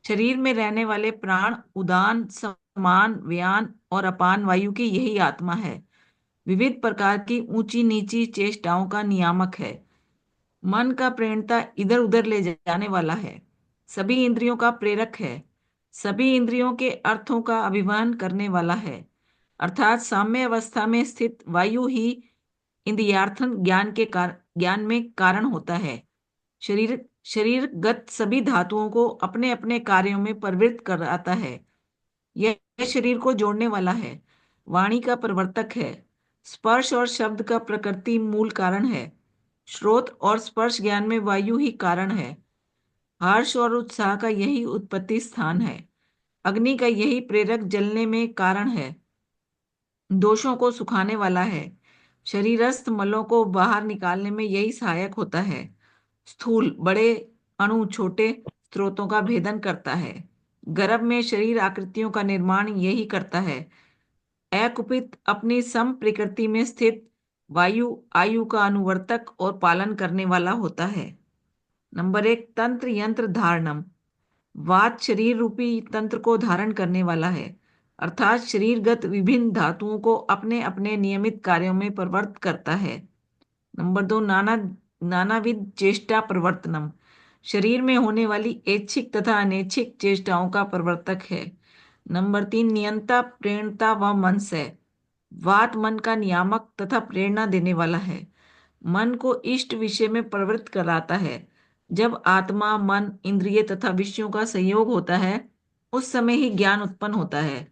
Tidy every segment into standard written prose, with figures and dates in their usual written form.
शरीर में रहने वाले प्राण उदान, समान, व्यान और अपान वायु की यही आत्मा है। विविध प्रकार की ऊंची नीची चेष्टाओं का नियामक है। मन का प्रेरणता इधर उधर ले जाने वाला है। सभी इंद्रियों का प्रेरक है। सभी इंद्रियों के अर्थों का अभिमान करने वाला है। अर्थात साम्य अवस्था में स्थित वायु ही इंद्रियार्थन ज्ञान में कारण होता है। शरीर शरीरगत सभी धातुओं को अपने अपने कार्यों में प्रवृत्त कराता है। यह शरीर को जोड़ने वाला है। वाणी का प्रवर्तक है। स्पर्श और शब्द का प्रकृति मूल कारण है। श्रोत और स्पर्श ज्ञान में वायु ही कारण है। हर्ष और उत्साह का यही उत्पत्ति स्थान है। अग्नि का यही प्रेरक जलने में कारण है। दोषों को सुखाने वाला है। शरीरस्थ मलों को बाहर निकालने में यही सहायक होता है। स्थूल बड़े अणु छोटे स्रोतों का भेदन करता है। गर्भ में शरीर आकृतियों का निर्माण यही करता है। अकुपित अपनी सम प्रकृति में स्थित वायु आयु का अनुवर्तक और पालन करने वाला होता है। नंबर 1, तंत्र यंत्र धारणम। वात शरीर रूपी तंत्र को धारण करने वाला है, अर्थात शरीरगत विभिन्न धातुओं को अपने अपने नियमित कार्यों में प्रवृत्त करता है। नंबर 2, नानाविध चेष्टा प्रवर्तनम। शरीर में होने वाली ऐच्छिक तथा अनैच्छिक चेष्टाओं का प्रवर्तक है। नंबर 3, नियंता प्रेरणता व मनस है। वात मन का नियामक तथा प्रेरणा देने वाला है। मन को इष्ट विषय में प्रवृत्त कराता है। जब आत्मा, मन, इंद्रिय तथा विषयों का संयोग होता है, उस समय ही ज्ञान उत्पन्न होता है।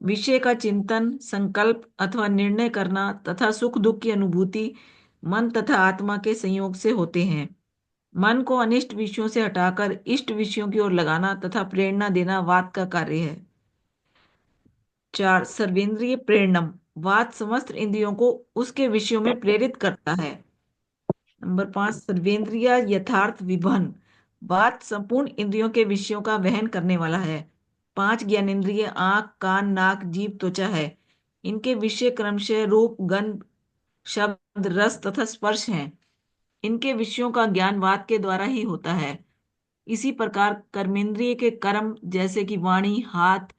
विषय का चिंतन, संकल्प अथवा निर्णय करना तथा सुख दुख की अनुभूति मन तथा आत्मा के संयोग से होते हैं। मन को अनिष्ट विषयों से हटाकर इष्ट विषयों की ओर लगाना तथा प्रेरणा देना वात का कार्य है। 4, सर्वेंद्रिय प्रेरणम। वात समस्त इंद्रियों को उसके विषयों में प्रेरित करता है। नंबर 5, सर्वेंद्रिय यथार्थ विभन। वात संपूर्ण इंद्रियों के विषयों का वहन करने वाला है। 5 ज्ञानेंद्रिय आंख, कान, नाक, जीभ, त्वचा है। इनके विषय क्रमशः रूप, गंध, शब्द, रस तथा स्पर्श हैं। इनके विषयों का ज्ञान वात के द्वारा ही होता है। इसी प्रकार कर्मेंद्रिय के कर्म जैसे कि वाणी, हाथ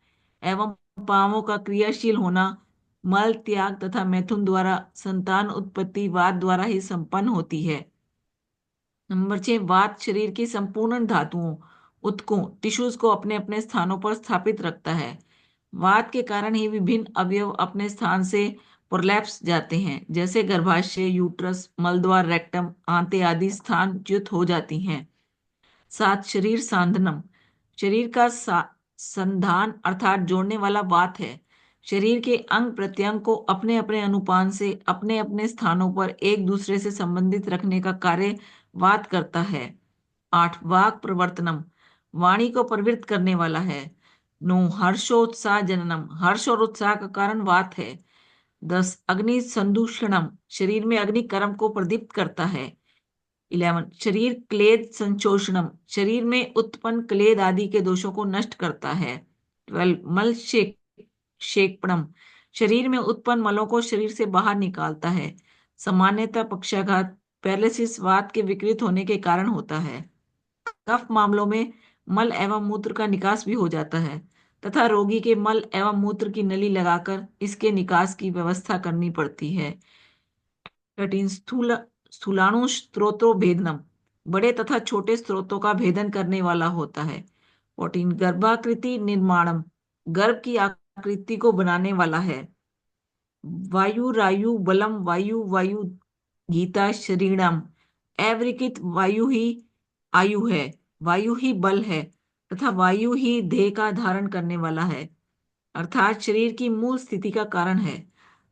एवं पांवों का क्रियाशील होना, मल त्याग तथा मैथुन द्वारा संतान उत्पत्ति वात द्वारा ही संपन्न होती है। नंबर 6, वात शरीर की संपूर्ण धातुओं, ऊतकों, टिश्यूज को अपने अपने स्थानों पर स्थापित रखता है। वात के कारण ही विभिन्न अवयव अपने स्थान से प्रोलैप्स जाते हैं, जैसे गर्भाशय, यूट्रस, मलद्वार, रेक्टम, आंतें आदि स्थान च्युत हो जाती हैं। 7, शरीर सांधनम। शरीर का संधान अर्थात जोड़ने वाला वात है। शरीर के अंग प्रत्यंग को अपने अपने अनुपान से अपने अपने स्थानों पर एक दूसरे से संबंधित रखने का कार्य वात करता है। 8, वाक प्रवर्तनम। वाणी को प्रवृत्त करने वाला है। 9, हर्षोत्साह जननम। हर्ष और उत्साह का कारण वात है। 10, अग्नि संदूषणम। शरीर में अग्नि कर्म को प्रदीप्त करता है। 11, शरीर क्लेद संशोषणम। शरीर में उत्पन्न क्लेद आदि के दोषों को नष्ट करता है। 12, मल क्षेपणम। शरीर में उत्पन्न मलों को शरीर से बाहर निकालता है। सामान्यतः पक्षाघात, पैरालिसिस वात के विकृत होने के कारण होता है। कफ मामलों में मल एवं मूत्र का निकास भी हो जाता है तथा रोगी के मल एवं मूत्र की नली लगाकर इसके निकास की व्यवस्था करनी पड़ती है। 13, स्थूलाणु स्त्रोतो भेदनम। बड़े तथा छोटे स्त्रोतों का भेदन करने वाला होता है। 14, गर्भाकृति निर्माणम। गर्भ की आकृति को बनाने वाला है। वायु रायु बलम। वायु वायु गीता शरीरम। अविकृत वायु ही आयु है, वायु ही बल है तथा वायु ही देह का धारण करने वाला है, अर्थात शरीर की मूल स्थिति का कारण है।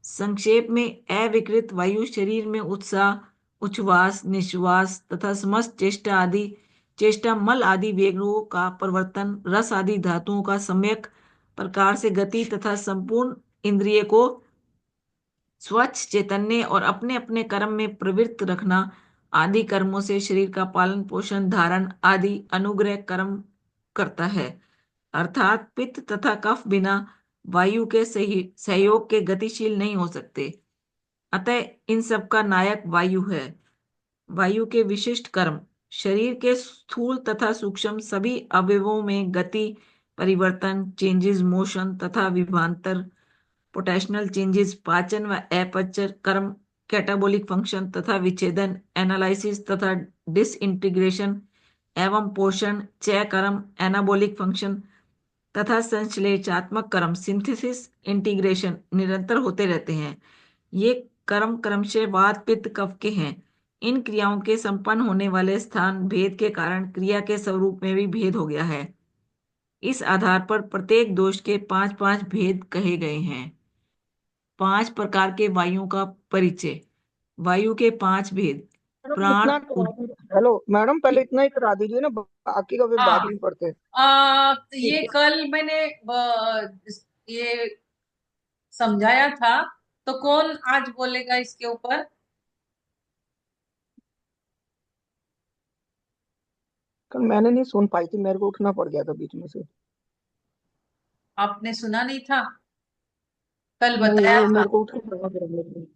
संक्षेप में अविकृत वायु शरीर में उत्साह, उच्छ्वास, निश्वास तथा समस्त चेष्टा मल आदि वेगों का परिवर्तन, रस आदि धातुओं का सम्यक प्रकार से गति तथा संपूर्ण इंद्रिय को स्वच्छ चैतन्य और अपने अपने कर्म में प्रवृत्त रखना आदि कर्मों से शरीर का पालन पोषण धारण आदि अनुग्रह कर्म करता है। अर्थात पित्त तथा कफ बिना वायु के सहयोग के गतिशील नहीं हो सकते। अतः इन सब का नायक वायु है। वायु के विशिष्ट कर्म। शरीर के स्थूल तथा सूक्ष्म सभी अवयवों में गति, परिवर्तन, चेंजेस, मोशन तथा विभवांतर, पोटेंशियल चेंजेस, पाचन व अपचय कर्म, कैटाबोलिक फंक्शन तथा विच्छेदन, एनालिसिस तथा डिसइंटीग्रेशन एवं पोषण, चय कर्म, एनाबोलिक फंक्शन तथा संश्लेषणात्मक कर्म, सिंथेसिस, इंटीग्रेशन निरंतर होते रहते हैं। ये कर्म क्रमशः वात पित्त कफ के हैं। इन क्रियाओं के संपन्न होने वाले स्थान भेद के कारण क्रिया के स्वरूप में भी भेद हो गया है। इस आधार पर प्रत्येक दोष के पांच पांच भेद कहे गए हैं। 5 प्रकार के वायुओं का परिचय। वायु के 5 भेद। मैडम प्राण इतना करा दीजिए। हेलो मैडम, पहले इतना ही करा दीजिए ना, बाकी का फिर बाद हाँ। में पढ़ते हैं। ये ठीक है। कल मैंने ये समझाया था, तो कौन आज बोलेगा इसके ऊपर? कल मैंने नहीं सुन पाई थी, मेरे को उठना पड़ गया था बीच में से। आपने सुना नहीं था? कल नहीं, बताया वो था। मेरे को उठना पड़ा फिर अगले दिन।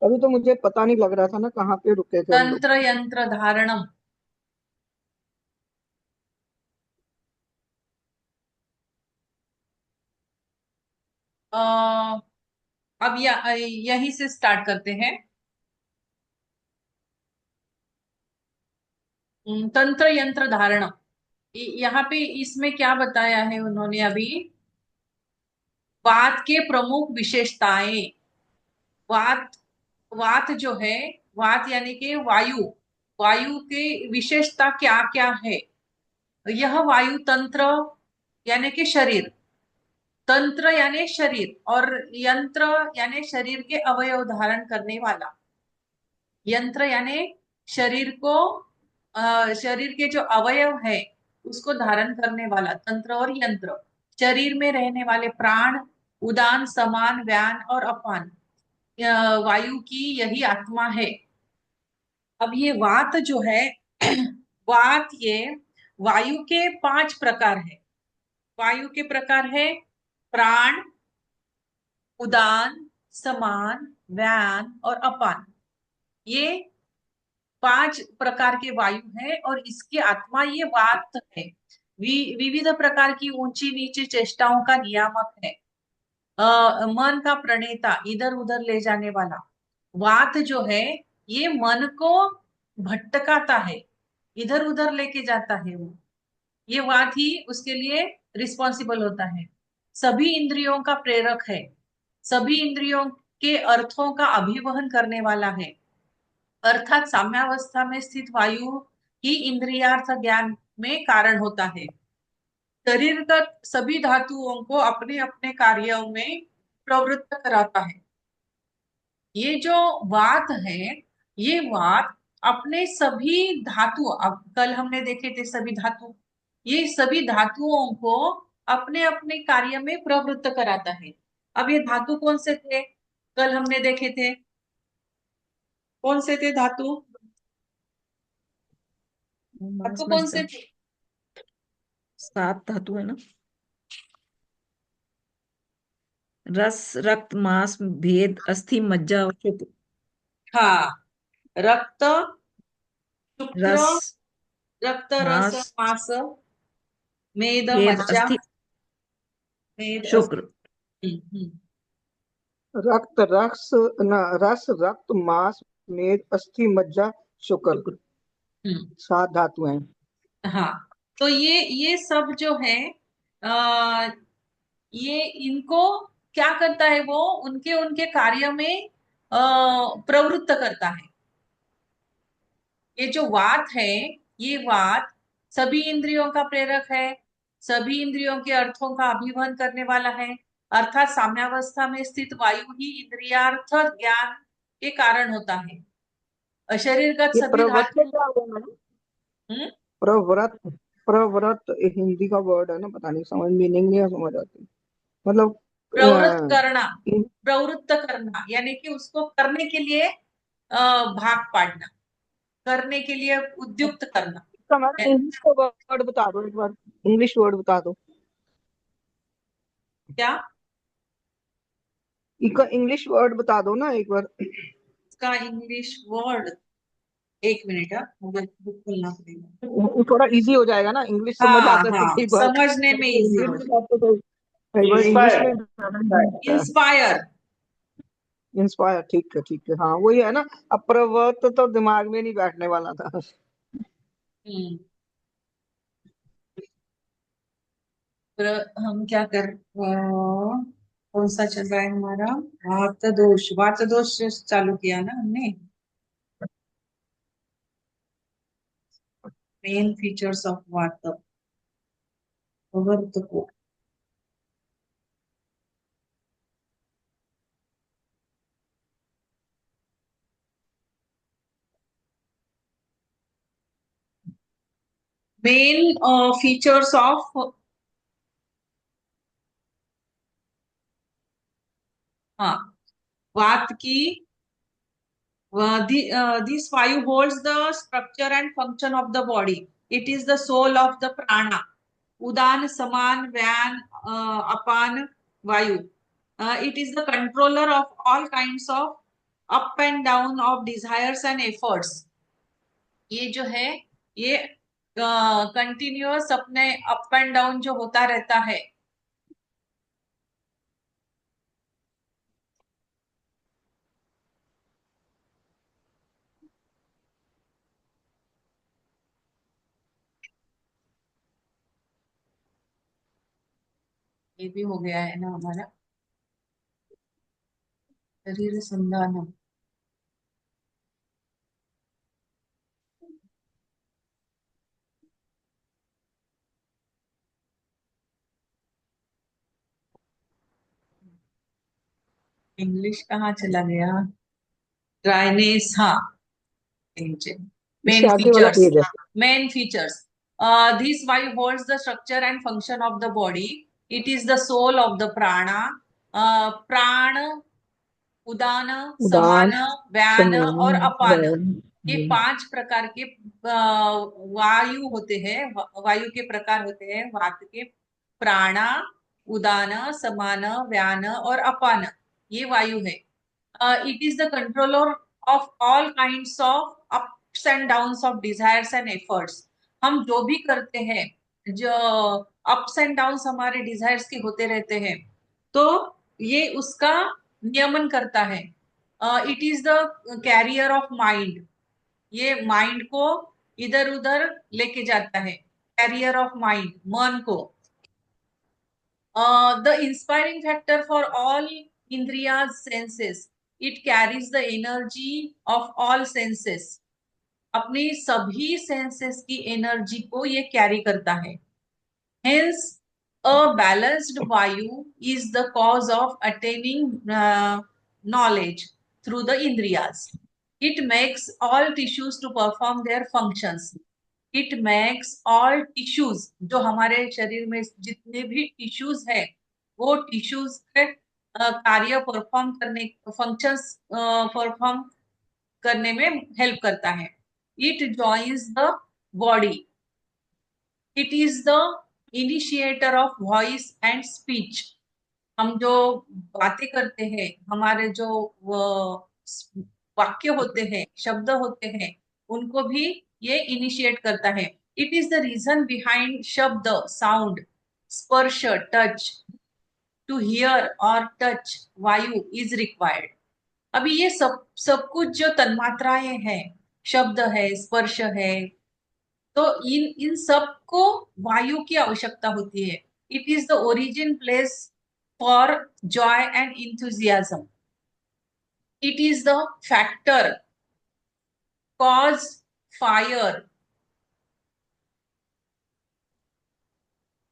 अभी तो मुझे पता नहीं लग रहा था ना कहाँ पे रुके थे हम लोग। तंत्र यंत्र धारणम। अ, अब यहीं से स्टार्ट करते हैं। तंत्र यंत्र धारणम। यहाँ पे इसमें क्या बताया है उन्होंने अभी? वात के प्रमुख विशेषताएं। वात, वात जो है, वात यानी कि वायु, वायु के विशेषता क्या क्या है? यह वायु तंत्र यानी कि शरीर, तंत्र यानी शरीर, और यंत्र यानी शरीर के अवयव धारण करने वाला। यंत्र यानी शरीर को, शरीर के जो अवयव है उसको धारण करने वाला तंत्र और यंत्र। शरीर में रहने वाले प्राण, उदान, समान, व्यान और अपान, वायु की यही आत्मा है। अब ये वात जो है, वात ये वायु के 5 प्रकार है। वायु के प्रकार है प्राण, उदान, समान, व्यान और अपान। ये 5 प्रकार के वायु है और इसकी आत्मा ये वात है। विविध प्रकार की ऊंची नीची चेष्टाओं का नियामक है। मन का प्रणेता, इधर उधर ले जाने वाला। वात जो है ये मन को भटकाता है, इधर उधर लेके जाता है वो। ये वात ही उसके लिए रिस्पॉन्सिबल होता है। सभी इंद्रियों का प्रेरक है, सभी इंद्रियों के अर्थों का अभिवहन करने वाला है। अर्थात साम्यावस्था में स्थित वायु ही इंद्रियार्थ ज्ञान में कारण होता है। शरीरगत सभी धातुओं को अपने अपने कार्यों में प्रवृत्त कराता है। ये जो वात है, ये वात अपने सभी धातु, अब कल हमने देखे थे सभी धातु, ये सभी धातुओं को अपने अपने कार्य में प्रवृत्त कराता है। अब ये धातु कौन से थे? कल हमने देखे थे, कौन से थे धातु? धातु मांस कौन मज्जा, से थे? 7 धातु है ना। रस, रक्त, मांस, भेद, अस्थि, मज्जा और शुक्र। हाँ, रक्त, शुक्र, रस, रक्त, रस, मांस, मांस, मेद, भेद, मज्जा, अस्थि, मेद, शुक्र। अस्थि। हम्म। रक्त, रस, न रस, रक्त, मांस, मेद, अस्थि, मज्जा, शुक्र। शुक्र। हम्म। 7 धातु हैं। हाँ, तो ये सब जो है, आ, ये इनको क्या करता है? वो उनके उनके कार्य में प्रवृत्त करता है। ये जो वात है, ये वात सभी इंद्रियों का प्रेरक है, सभी इंद्रियों के अर्थों का अभिवहन करने वाला है। अर्थात साम्यावस्था में स्थित वायु ही इंद्रियार्थ ज्ञान के कारण होता है। शरीरगत ये सभी प्रवृत्त से धातु। क्या हुआ मैडम? हम्म। प्रवृत्त, प्रवृत्त एक हिंदी का वर्ड है ना, पता नहीं समझ मीनिंग नहीं समझ आती। मतलब प्रवृत्त करना, इन- प्रवृत्त करना यानी कि उसको करने के लिए भाग पाड़ना, करने के लिए उद्युक्त करना। इसका मैडम इंग्लिश का वर्ड बता दो एक बार। इंग्लिश वर्ड बता दो। क्या? इसका इंग्लिश वर्ड बता दो ना एक बार। इसका इंग्लिश वर्ड? एक मिनट, हाँ, मुझे बुक खोलना पड़ेगा। वो थोड़ा इजी हो जाएगा ना, इंग्लिश समझ हाँ आता है तो हाँ, कई बार, समझने में इजी इंग्लिश हो में जाए। आपको तो कई बार इंग्लिश इंस्पायर। में ज्यादा easy होता है। इंस्पायर। इंस्पायर, ठीक है ठीक है, हाँ वही है ना। अप्रवत तो दिमाग में नहीं बैठने वाला था। हम्म। पर हम क्या कर कौन सा चल रहा है हमारा? वात दोष चालू किया ना हमने। मेन फीचर्स ऑफ वात, वर्त को। मेन फीचर्स ऑफ, हाँ, वात की, this vayu holds the structure and function of the body. It is the soul of the prana. Udan, Saman, Vyan, Apan, Vayu. It is the controller of all kinds of up and down of desires and efforts. ये जो है, ये continuous अपने up and down जो होता रहता है। ये भी हो गया है ना हमारा शरीर संधान। इंग्लिश कहाँ चला गया? ड्राइनेस, हाँ। इससे मेन आगे वाला फीचर्स, पेज है। Main features. This vayu holds the structure and function of the body. It is the soul of the prana. प्राण, उदान, उदान, समान, व्यान समान, और अपान, वैन, ये 5 प्रकार के वायु होते हैं। वायु के प्रकार होते हैं वात के। प्राणा, उदान, समान, व्यान और अपान, ये वायु है। It is the controller of all kinds of ups and downs of desires and efforts. हम जो भी करते हैं, जो अप्स एंड डाउन्स हमारे डिजायर्स के होते रहते हैं, तो ये उसका नियमन करता है। It is the carrier of mind, ये माइंड को इधर उधर लेके जाता है। कैरियर ऑफ माइंड, मन को। The inspiring factor for all Indriyas senses. It carries the energy of all senses. अपनी सभी सेंसेस की एनर्जी को ये कैरी करता है। Hence, a balanced vayu is the cause of attaining knowledge through the Indriyas. It makes all tissues to perform their functions. It makes all tissues, जो हमारे शरीर में जितने भी टिश्यूज है, वो टिश्यूज के कार्य परफॉर्म करने, फंक्शंस परफॉर्म करने में हेल्प करता है। It joins the body. It is the initiator of voice and speech. हम जो बातें करते हैं, हमारे जो वाक्य होते हैं, शब्द होते हैं, उनको भी ये इनिशिएट करता है। It is the reason behind shabd, sound, sparsh, touch. To hear और टच वायु इज रिक्वायर्ड। अभी ये सब सब कुछ जो तन्मात्राएं हैं, शब्द है, स्पर्श है, तो इन इन सब को वायु की आवश्यकता होती है। It is the origin place for joy and enthusiasm. It is the factor cause fire.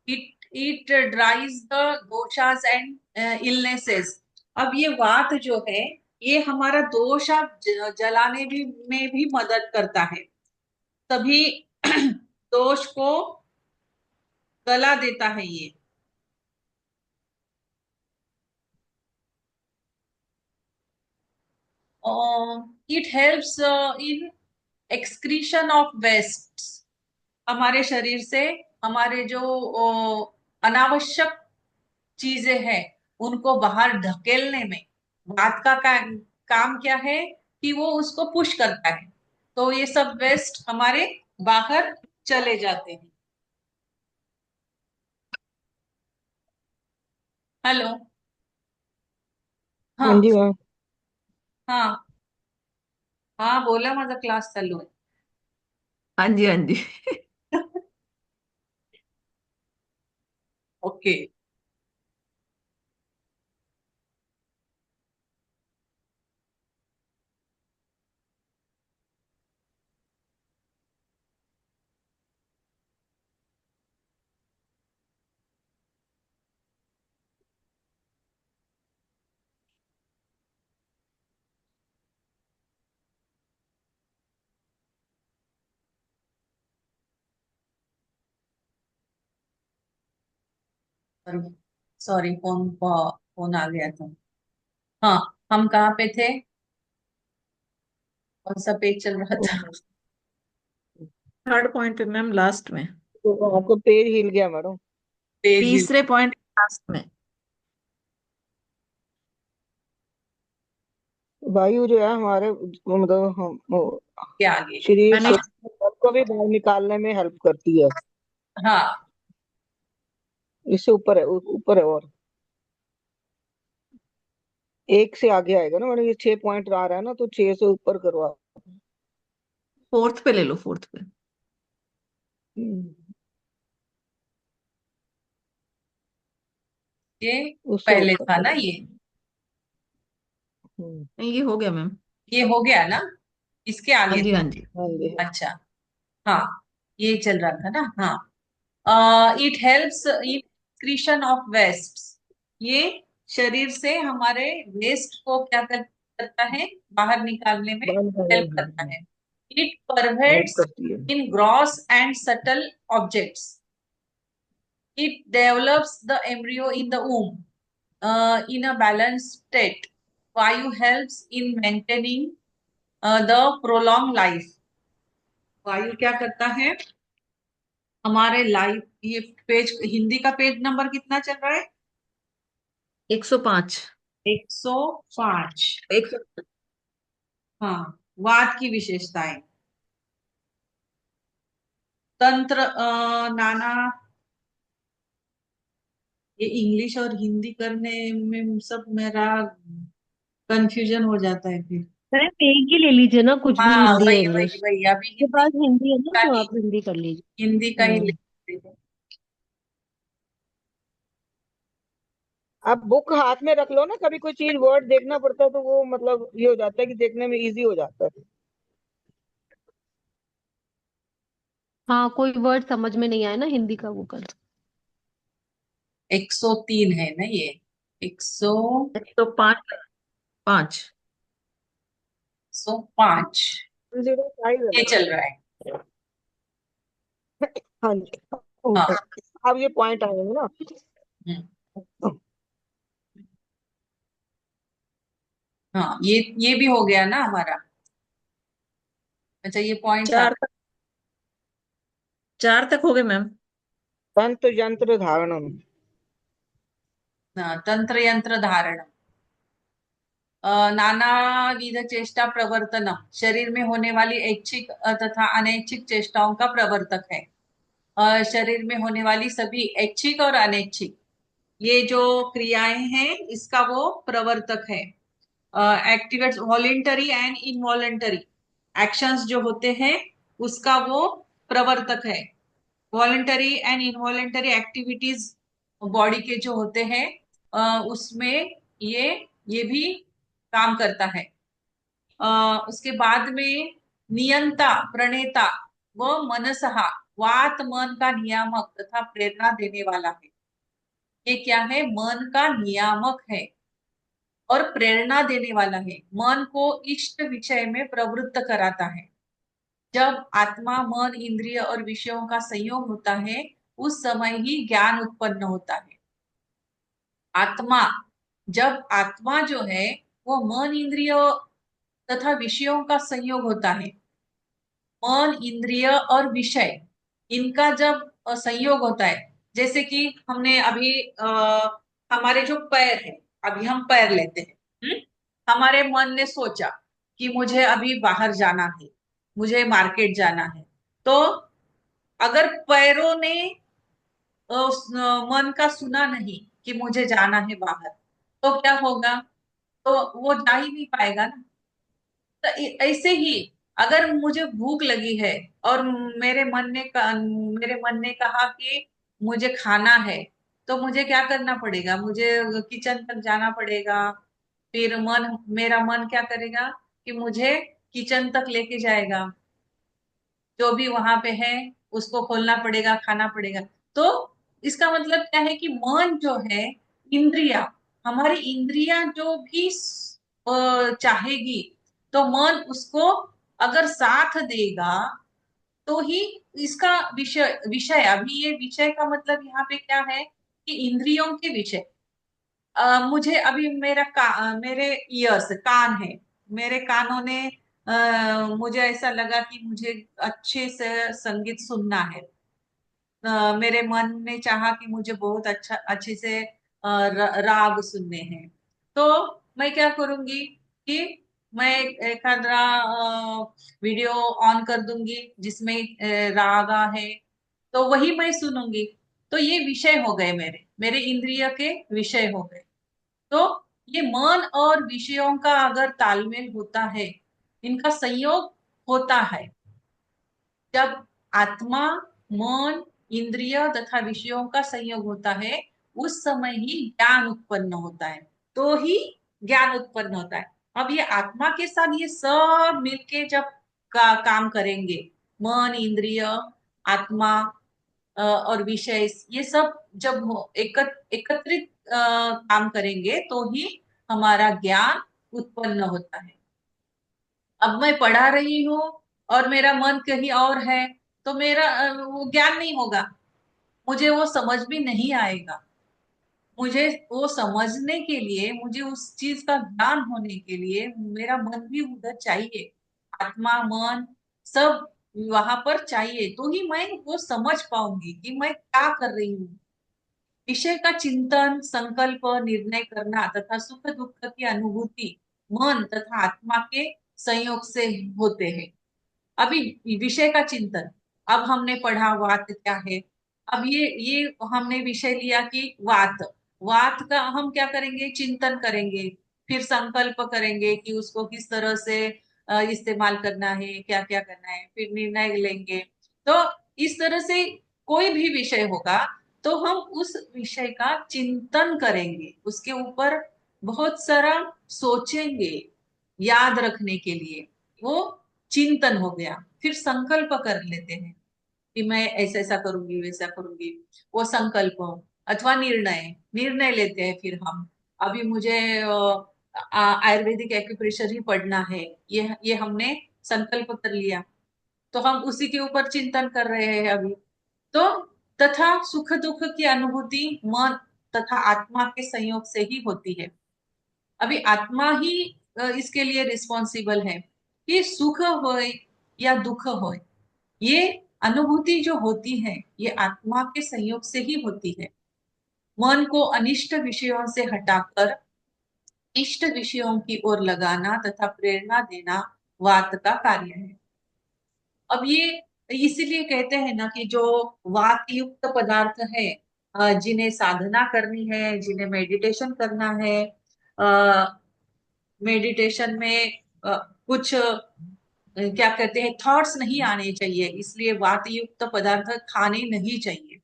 It drives the doshas and illnesses. अब ये वात जो है, ये हमारा दोष जलाने भी में भी मदद करता है। तभी दोष को गला देता है ये। It helps in excretion of waste. हमारे शरीर से हमारे जो अनावश्यक चीजें हैं, उनको बाहर ढकेलने में वात का काम क्या है कि वो उसको पुश करता है। तो ये सब वेस्ट हमारे बाहर चले जाते हैं। हेलो। हाँ हाँ जी मैम। हाँ हाँ, बोला माझा क्लास चालू आहे. हाँ जी, हाँ जी। ओके. सॉरी, फोन फोन आ गया था. हाँ, हम कहाँ पे थे? कौन सा पेज चल रहा था? थर्ड पॉइंट पे मैम, लास्ट में। तो आपको पेज हिल गया मैडम। पेज हिल तीसरे पॉइंट लास्ट में। वायु जो है हमारे मतलब हम के आगे. शरीर मैंने से को भी बाहर निकालने में हेल्प करती है। हाँ, इससे ऊपर है, ऊपर है और एक से आगे आएगा ना मैडम, ये 6 पॉइंट आ रहा है ना, तो 6 से ऊपर करो आप। फोर्थ पे ले लो, फोर्थ पे। हम्म, ये उससे पहले ऊपर था ना करो। ये? हम्म, नहीं, ये हो गया मैम। ये हो गया ना? इसके हाँ आगे जी, हाँ था. जी। हाँ जी हाँ। अच्छा. हाँ, ये चल रहा था ना. हाँ, it helps in excretion of waste. ये शरीर से हमारे वेस्ट को क्या करता है? बाहर निकालने में बाहर निकालने हेल्प में करता है. इट हेल्प परवेट्स करती है। इन gross and subtle objects. It develops the embryo in the womb in a balanced state. Vayu helps in maintaining the prolonged life. वायु क्या करता है? हमारे लाइफ, ये पेज, हिंदी का पेज नंबर कितना चल रहा है? 105। 105. 100। हाँ, वात की विशेषताएं. तंत्र, नाना. ये इंग्लिश और हिंदी करने में सब मेरा कंफ्यूजन हो जाता है फिर. अरे एक ही ले लीजिए ना, कुछ भी, हाँ, हिंदी या वही इंग्लिश। वही वही, अभी के हिंदी पास हिंदी है ना, का तो ही, आप हिंदी कर लीजिए। हिंदी का ही ले हम्म। लेते हैं. आप बुक हाथ में रख लो ना, कभी कोई चीज वर्ड देखना पड़ता है तो वो मतलब ये हो जाता है कि देखने में इजी हो जाता है। हाँ, कोई वर्ड समझ में नहीं आया ना हिंदी का, वो कर। 103 है ना ये? 105। 5। 105 105 है ये मैडम। चल रहा है. हाँ जी। हाँ. अब ये पॉइंट आएंगे ना। हम्म, हाँ, ये भी हो गया ना हमारा. अच्छा, ये पॉइंट्स आ. 4 तक। 4 तक हो गए मैम। तंत्र यंत्र धारणम। हाँ, तंत्र यंत्र धारण. नानाविध चेष्टा प्रवर्तन, शरीर में होने वाली ऐच्छिक तथा अनैच्छिक चेष्टाओं का प्रवर्तक है. शरीर में होने वाली सभी ऐच्छिक और अनैच्छिक ये जो क्रियाएं हैं, इसका वो प्रवर्तक है. Activates voluntary and involuntary actions जो होते हैं, उसका वो प्रवर्तक है. Voluntary and involuntary activities body के जो होते हैं, उसमें ये ये भी काम करता है. उसके बाद में नियंता, प्रणेता व मनसहा, वात मन का नियामक तथा प्रेरणा देने वाला है. ये क्या है? मन का नियामक है और प्रेरणा देने वाला है. मन को इष्ट विषय में प्रवृत्त कराता है. जब आत्मा, मन, इंद्रिय और विषयों का संयोग होता है, उस समय ही ज्ञान उत्पन्न होता है. आत्मा, जब आत्मा जो है वो मन, इंद्रिय तथा विषयों का संयोग होता है. मन, इंद्रिय और विषय, इनका जब संयोग होता है, जैसे कि हमने अभी हमारे जो पैर है, अभी हम पैर लेते हैं. हम्म? हमारे मन ने सोचा कि मुझे अभी बाहर जाना है. मुझे मार्केट जाना है, तो अगर पैरों ने मन का सुना नहीं कि मुझे जाना है बाहर, तो क्या होगा? तो वो जा ही नहीं पाएगा ना। तो ऐसे ही अगर मुझे भूख लगी है और मेरे मन ने कहा कि मुझे खाना है, तो मुझे क्या करना पड़ेगा? मुझे किचन तक जाना पड़ेगा। फिर मेरा मन क्या करेगा कि मुझे किचन तक लेके जाएगा, जो भी वहां पे है उसको खोलना पड़ेगा, खाना पड़ेगा। तो इसका मतलब क्या है कि मन जो है, इंद्रिया, हमारी इंद्रिया जो भी चाहेगी, तो मन उसको अगर साथ देगा, तो ही इसका विषय विषय अभी ये विषय का मतलब यहाँ पे क्या है कि इंद्रियों के विषय। मुझे अभी मेरे ईयर्स, कान है, मेरे कानों ने मुझे ऐसा लगा कि मुझे अच्छे से संगीत सुनना है। मेरे मन ने चाहा कि मुझे बहुत अच्छे से राग सुनने हैं। तो मैं क्या करूंगी कि मैं एक आधा वीडियो ऑन कर दूंगी जिसमें रागा है, तो वही मैं सुनूंगी। तो ये विषय हो गए, मेरे मेरे इंद्रिय के विषय हो गए। तो ये मन और विषयों का अगर तालमेल होता है, इनका संयोग होता है, जब आत्मा, मन, इंद्रिय तथा विषयों का संयोग होता है, उस समय ही ज्ञान उत्पन्न होता है। तो ही ज्ञान उत्पन्न होता है। अब ये आत्मा के साथ ये सब मिलके जब काम करेंगे, मन, इंद्रिय, आत्मा और विषय, ये सब जब एकत्रित काम करेंगे, तो ही हमारा ज्ञान उत्पन्न होता है। अब मैं पढ़ा रही हूँ और मेरा मन कहीं और है, तो मेरा वो ज्ञान नहीं होगा, मुझे वो समझ भी नहीं आएगा। मुझे वो समझने के लिए, मुझे उस चीज का ज्ञान होने के लिए मेरा मन भी उधर चाहिए, आत्मा, मन सब वहां पर चाहिए, तो ही मैं वो समझ पाऊंगी कि मैं क्या कर रही हूँ। विषय का चिंतन, संकल्प, निर्णय करना तथा सुख दुख की अनुभूति मन तथा आत्मा के संयोग से होते हैं। अभी विषय का चिंतन, अब हमने पढ़ा वात क्या है। अब ये हमने विषय लिया कि वात, वात का हम क्या करेंगे? चिंतन करेंगे, फिर संकल्प करेंगे कि उसको किस तरह से इस्तेमाल करना है, क्या क्या करना है, फिर निर्णय लेंगे। तो इस तरह से कोई भी विषय होगा, तो हम उस विषय का चिंतन करेंगे, उसके ऊपर बहुत सारा सोचेंगे याद रखने के लिए। वो चिंतन हो गया। फिर संकल्प कर लेते हैं कि मैं ऐसा ऐसा करूंगी, वैसा करूंगी, वो संकल्प। अथवा निर्णय निर्णय लेते हैं फिर हम, अभी मुझे आयुर्वेदिक एक्यूप्रेशर ही पढ़ना है, ये हमने संकल्प कर लिया, तो हम उसी के ऊपर चिंतन कर रहे हैं अभी। तो तथा सुख दुख की अनुभूति मन तथा आत्मा के संयोग से ही होती है। अभी आत्मा ही इसके लिए रिस्पॉन्सिबल है कि सुख होए या दुख होए, ये अनुभूति जो होती है, ये आत्मा के संयोग से ही होती है। मन को अनिष्ट विषयों से हटाकर इष्ट विषयों की ओर लगाना तथा प्रेरणा देना वात का कार्य है। अब ये इसीलिए कहते हैं ना कि जो वात युक्त पदार्थ है, जिन्हें साधना करनी है, जिन्हें मेडिटेशन करना है, मेडिटेशन में कुछ क्या कहते हैं, थॉट्स नहीं आने चाहिए, इसलिए वात युक्त पदार्थ खाने नहीं चाहिए।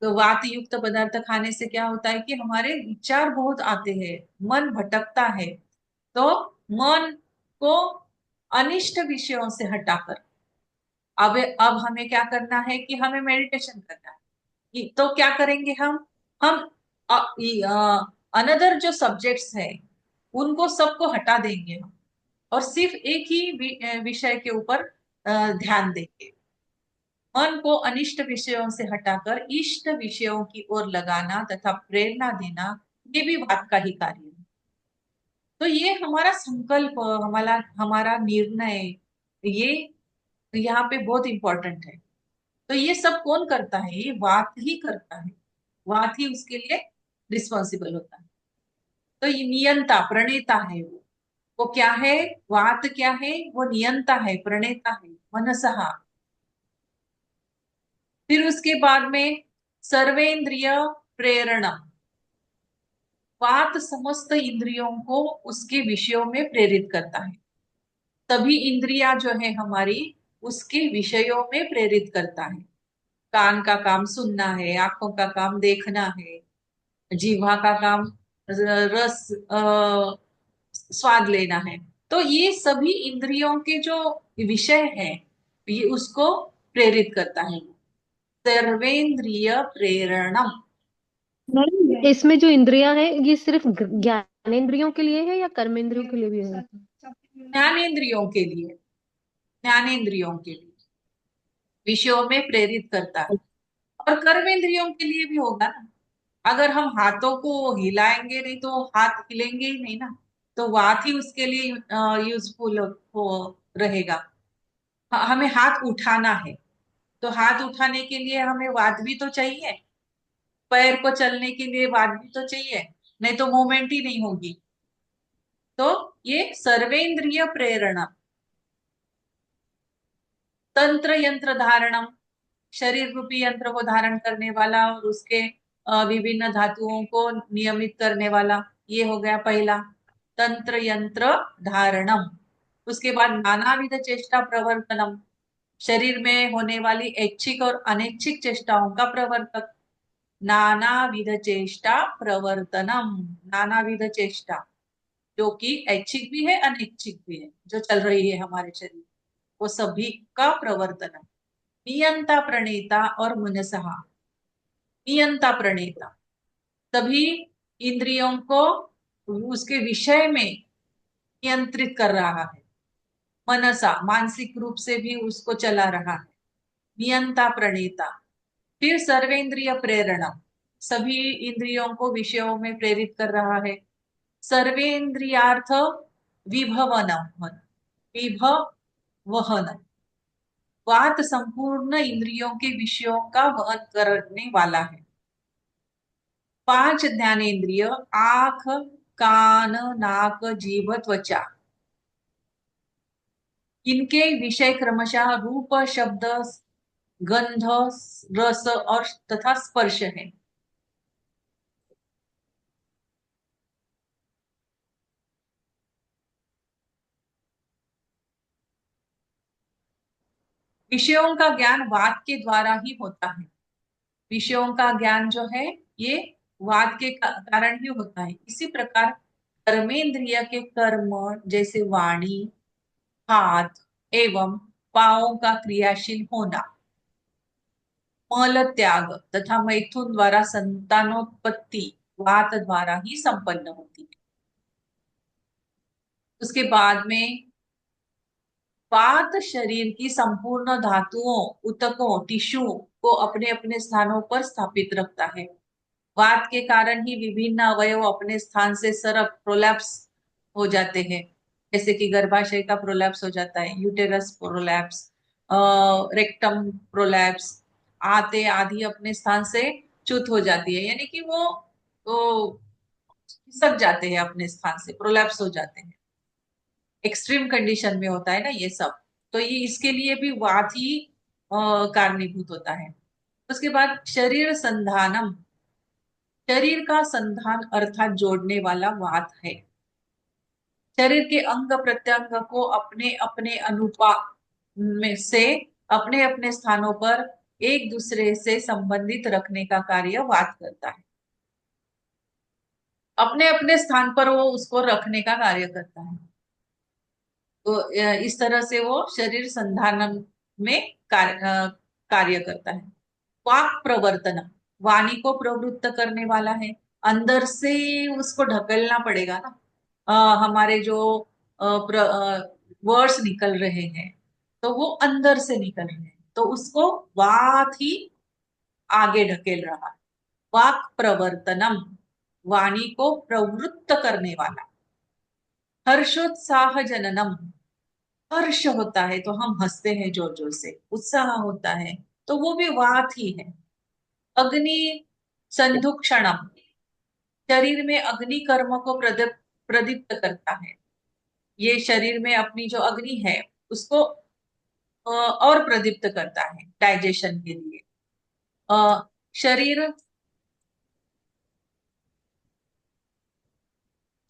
तो वात युक्त पदार्थ खाने से क्या होता है कि हमारे विचार बहुत आते हैं, मन भटकता है। तो मन को अनिष्ट विषयों से हटाकर अब हमें क्या करना है कि हमें मेडिटेशन करना है। तो क्या करेंगे हम अनदर जो सब्जेक्ट्स है, उनको सबको हटा देंगे हम, और सिर्फ एक ही विषय के ऊपर ध्यान देंगे। मन को अनिष्ट विषयों से हटाकर इष्ट विषयों की ओर लगाना तथा प्रेरणा देना, ये भी वात का ही कार्य है। तो ये हमारा संकल्प, हमारा हमारा निर्णय, ये यहाँ पे बहुत इंपॉर्टेंट है। तो ये सब कौन करता है? ये वात ही करता है, वात ही उसके लिए रिस्पॉन्सिबल होता है। तो ये नियंता, प्रणेता है वो। वो क्या है? वात क्या है? वो नियंता है, प्रणेता है, मनसहा। फिर उसके बाद में सर्वेंद्रिय प्रेरणा। वात समस्त इंद्रियों को उसके विषयों में प्रेरित करता है। तभी इंद्रिया जो है हमारी, उसके विषयों में प्रेरित करता है। कान का काम सुनना है, आंखों का काम देखना है, जीवा का काम रस स्वाद लेना है। तो ये सभी इंद्रियों के जो विषय है, ये उसको प्रेरित करता है। सर्वेंद्रिय प्रेरणम। नहीं, इसमें जो इंद्रियां हैं ये सिर्फ ज्ञानेंद्रियों के लिए है या कर्मेंद्रियों के लिए भी है? ज्ञानेंद्रियों के लिए, ज्ञानेंद्रियों के लिए विषयों में प्रेरित करता है। और कर्मेंद्रियों के लिए भी होगा ना। अगर हम हाथों को हिलाएंगे नहीं तो हाथ हिलेंगे ही नहीं ना। तो वात ही उसके लिए यूजफुल हो रहेगा। हमें हाथ उठाना है, तो हाथ उठाने के लिए हमें वात भी तो चाहिए। पैर को चलने के लिए वात भी तो चाहिए, नहीं तो मूवमेंट ही नहीं होगी। तो ये सर्वेंद्रिय प्रेरणा। तंत्र यंत्र धारणम। शरीर रूपी यंत्र को धारण करने वाला और उसके विभिन्न धातुओं को नियमित करने वाला, ये हो गया पहला। तंत्र यंत्र धारणम। उसके बाद नानाविध चेष्टा प्रवर्तनम। शरीर में होने वाली ऐच्छिक और अनैच्छिक चेष्टाओं का प्रवर्तक। नानाविध चेष्टा प्रवर्तनम। नानाविध चेष्टा, जो कि ऐच्छिक भी है अनैच्छिक भी है, जो चल रही है हमारे शरीर, वो सभी का प्रवर्तन। नियंता प्रणेता और मनसहा। नियंता प्रणेता, तभी इंद्रियों को उसके विषय में नियंत्रित कर रहा है। मनसा, मानसिक रूप से भी उसको चला रहा है। नियंता प्रणेता। फिर सर्वेंद्रिय प्रेरणा, सभी इंद्रियों को विषयों में प्रेरित कर रहा है। सर्वेंद्रियार्थ विभवनम। विभवहन। वात संपूर्ण इंद्रियों के विषयों का वहन करने वाला है। 5 ज्ञानेंद्रिय, आंख, कान, नाक, जीभ, त्वचा, इनके विषय क्रमशः रूप, शब्द, गंध, रस और तथा स्पर्श है। विषयों का ज्ञान वात के द्वारा ही होता है। विषयों का ज्ञान जो है, ये वात के कारण ही होता है। इसी प्रकार कर्मेंद्रिय के कर्म, जैसे वाणी, हाथ एवं पांवों का क्रियाशील होना, मल त्याग तथा मैथुन द्वारा संतानोत्पत्ति वात द्वारा ही संपन्न होती है। उसके बाद में वात शरीर की संपूर्ण धातुओं, ऊतकों, टिश्यू को अपने अपने स्थानों पर स्थापित रखता है। वात के कारण ही विभिन्न अवयव अपने स्थान से सरक, प्रोलैप्स हो जाते हैं। जैसे कि गर्भाशय का प्रोलैप्स हो जाता है, यूटेरस प्रोलैप्स, रेक्टम प्रोलैप्स, आते आदि अपने स्थान से च्युत हो जाती है, यानी कि वो खिसक जाते हैं, अपने स्थान से प्रोलैप्स हो जाते हैं। एक्सट्रीम कंडीशन में होता है ना ये सब। तो ये इसके लिए भी वात ही कारणीभूत होता है। उसके बाद शरीर संधानम। शरीर का संधान अर्थात जोड़ने वाला वात है। शरीर के अंग प्रत्यंग को अपने अपने अनुपात में से अपने अपने स्थानों पर एक दूसरे से संबंधित रखने का कार्य वात करता है। अपने अपने स्थान पर वो उसको रखने का कार्य करता है। तो इस तरह से वो शरीर संधान में कार्य करता है। वाक प्रवर्तन, वाणी को प्रवृत्त करने वाला है। अंदर से उसको ढकेलना पड़ेगा ना। हमारे जो वर्ड्स निकल रहे हैं, तो वो अंदर से निकल रहे हैं, तो उसको वात ही आगे ढकेल रहा है। वाक प्रवर्तनम, वाणी को प्रवृत्त करने वाला। हर्षोत्साह जननम, हर्ष होता है तो हम हंसते हैं जोर जोर से, उत्साह होता है तो वो भी वात ही है। अग्नि संधुक्षणम, शरीर में अग्नि कर्म को प्रदीप्त करता है। ये शरीर में अपनी जो अग्नि है उसको और प्रदीप्त करता है डाइजेशन के लिए। शरीर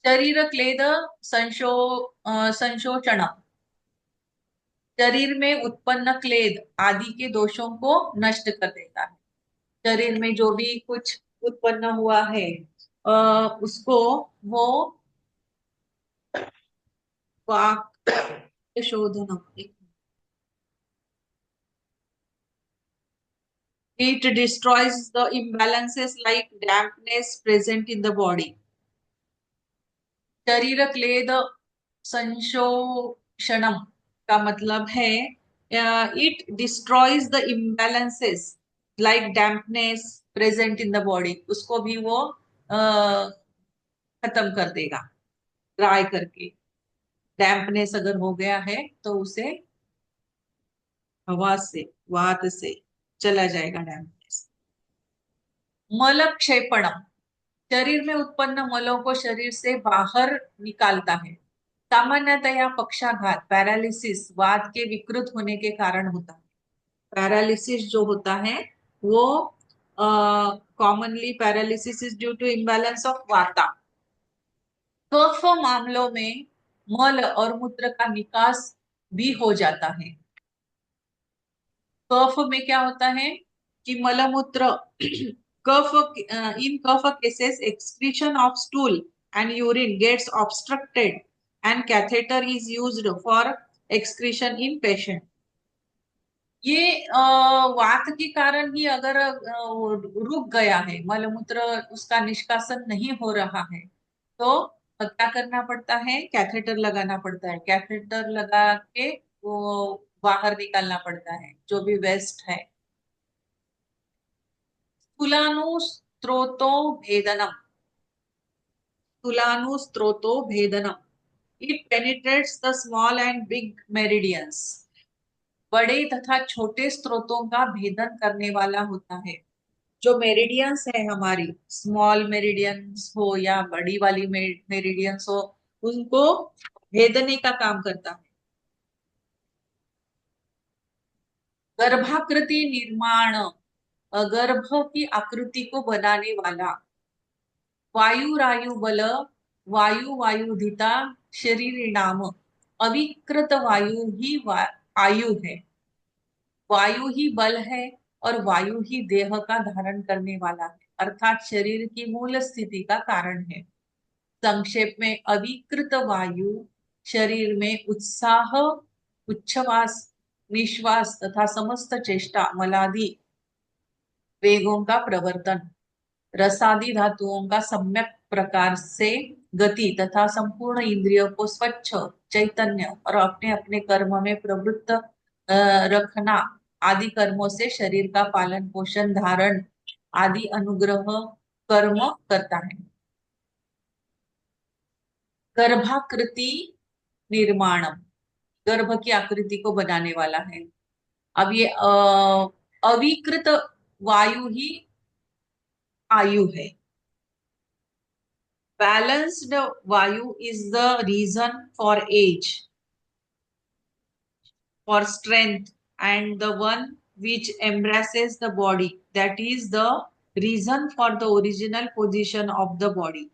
शरीर क्लेद संशोषण, शरीर में उत्पन्न क्लेद आदि के दोषों को नष्ट कर देता है। शरीर में जो भी कुछ उत्पन्न हुआ है उसको वो वाक शोधनम, it destroys the imbalances like dampness present in the body. शरीर क्लेद संशोषणम का मतलब है it destroys the imbalances like dampness present in the body, उसको भी वो खत्म कर देगा ड्राई करके। डैम्पनेस अगर हो गया है तो उसे हवा से वात से चला जाएगा डैम्पनेस। मल क्षेपणम, शरीर में उत्पन्न मलों को शरीर से बाहर निकालता है। सामान्यतया पक्षाघात पैरालिसिस वात के विकृत होने के कारण होता है। पैरालिसिस जो होता है वो commonly paralysis is due to imbalance of vata. कफ मामलों में मल और मूत्र का निकास भी हो जाता है। कफ में क्या होता है कि मलमूत्र कफ in cough cases excretion of stool and urine gets obstructed and catheter is used for excretion in patient। ये वात के कारण ही अगर रुक गया है मलमूत्र, उसका निष्कासन नहीं हो रहा है तो क्या करना पड़ता है, कैथेटर लगाना पड़ता है। कैथेटर लगा के वो बाहर निकालना पड़ता है जो भी वेस्ट है। तुलानुस्त्रोतो भेदनम, तुलानुस्त्रोतो भेदनम, it penetrates the small and big meridians, बड़े तथा छोटे स्त्रोतों का भेदन करने वाला होता है। जो मेरिडियंस है हमारी, स्मॉल मेरिडियंस हो या बड़ी वाली मेरिडियंस हो, उनको भेदने का काम करता है। गर्भाकृति निर्माण, गर्भ की आकृति को बनाने वाला। वायुरायु बल, वायु वायुधिता शरीर नाम, अविकृत वायु ही आयु है। वायु ही बल है और वायु ही देह का धारण करने वाला है, अर्थात शरीर की मूल स्थिति का कारण है। संक्षेप में अविकृत वायु शरीर में उत्साह, उच्छ्वास, निश्वास तथा समस्त चेष्टा मलादि वेगों का प्रवर्तन, रसादि धातुओं का सम्यक प्रकार से गति तथा संपूर्ण इंद्रियों को स्वच्छ चैतन्य और अपने अपने कर्म में प्रवृत्त रखना आदि कर्मों से शरीर का पालन पोषण धारण आदि अनुग्रह कर्म करता है। गर्भाकृति निर्माणम, गर्भ की आकृति को बनाने वाला है। अब ये अविकृत वायु ही आयु है। Balanced vayu is the reason for age, for strength, and the one which embraces the body. That is the reason for the original position of the body.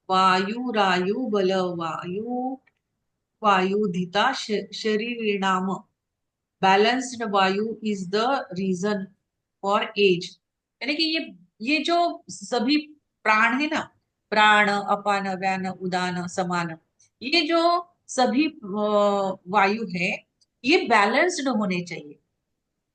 Vayu rayu bala vayu vayudhita sharirinaam. Balanced vayu is the reason for age. यानी कि ये जो सभी प्राण है ना, प्राण अपान व्यान उदान समान, ये जो सभी वायु है ये बैलेंस्ड होने चाहिए।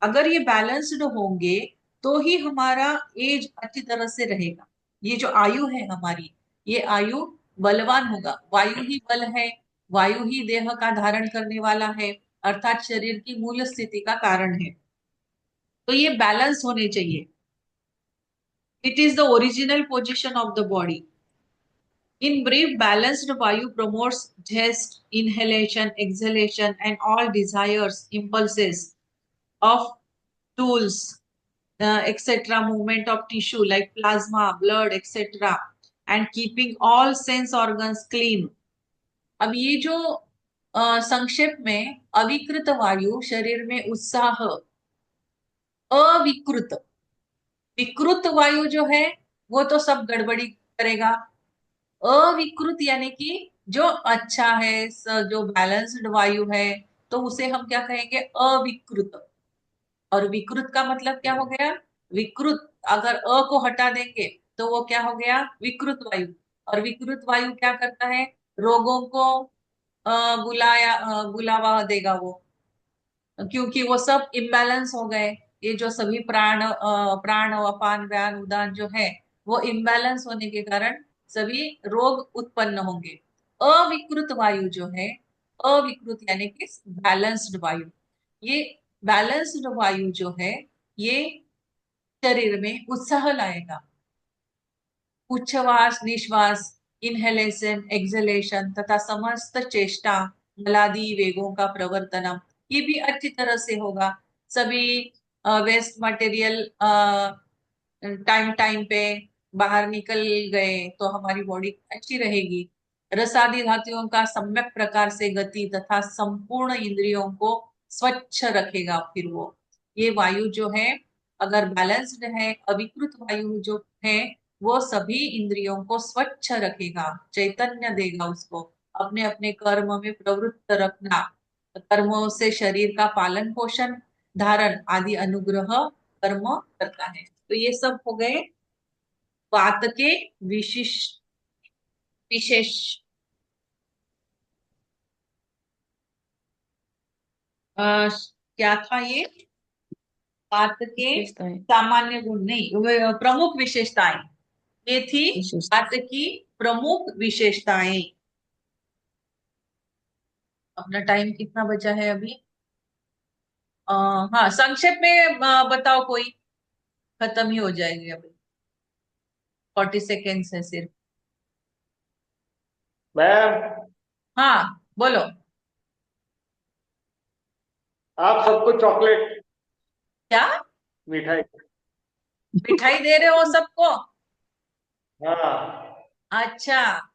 अगर ये बैलेंस्ड होंगे तो ही हमारा एज अच्छी तरह से रहेगा। ये जो आयु है हमारी, ये आयु बलवान होगा। वायु ही बल है, वायु ही देह का धारण करने वाला है, अर्थात शरीर की मूल स्थिति का कारण है। तो ये बैलेंस होने चाहिए। It is the original position of the body. In brief, balanced vayu promotes zest, inhalation, exhalation, and all desires, impulses of tools, etc., movement of tissue like plasma, blood, etc., and keeping all sense organs clean. अब ये जो संक्षेप में अविकृत वायु शरीर में उत्साह, अविकृत, विकृत वायु जो है वो तो सब गड़बड़ी करेगा। अविकृत यानी कि जो अच्छा है, जो बैलेंस्ड वायु है, तो उसे हम क्या कहेंगे? अविकृत। और विकृत का मतलब क्या हो गया? विकृत। अगर अ को हटा देंगे तो वो क्या हो गया? विकृत वायु। और विकृत वायु क्या करता है? रोगों को बुलावा देगा वो, क्योंकि वो सब इम्बैलेंस हो गए। ये जो सभी प्राण अपान व्यान उदान जो है वो इम्बैलेंस होने के कारण सभी रोग उत्पन्न होंगे। अविकृत वायु जो है, अविकृत यानी कि बैलेंस्ड वायु, ये बैलेंस्ड वायु जो है ये शरीर में उत्साह लाएगा। उच्छ्वास निश्वास, इनहेलेशन एक्सहेलेशन तथा समस्त चेष्टा मलादि वेगों का प्रवर्तनम, ये भी अच्छी तरह से होगा। सभी वेस्ट मटेरियल टाइम टाइम पे बाहर निकल गए तो हमारी बॉडी अच्छी रहेगी। रसादी धातुओं का सम्यक प्रकार से गति तथा संपूर्ण इंद्रियों को स्वच्छ रखेगा। फिर वो ये वायु जो है अगर बैलेंस्ड है, अविकृत वायु जो है वो सभी इंद्रियों को स्वच्छ रखेगा, चैतन्य देगा उसको अपने अपने कर्म में प्रवृत्त रखना, कर्मों से शरीर का पालन पोषण धारण आदि अनुग्रह कर्म करता है। तो ये सब हो गए वात के विशिष्ट विशेष। क्या था ये? वात के विशेषताएं। सामान्य गुण नहीं, प्रमुख विशेषताएं। ये थी विशेष वात की प्रमुख विशेषताएं। अपना टाइम कितना बचा है अभी? हाँ, संक्षेप में बताओ कोई, खत्म ही हो जाएगी अभी, 40 सेकेंड्स है सिर्फ। मैम, हाँ बोलो। आप सबको चॉकलेट क्या मिठाई। मिठाई दे रहे हो सबको? हाँ। अच्छा।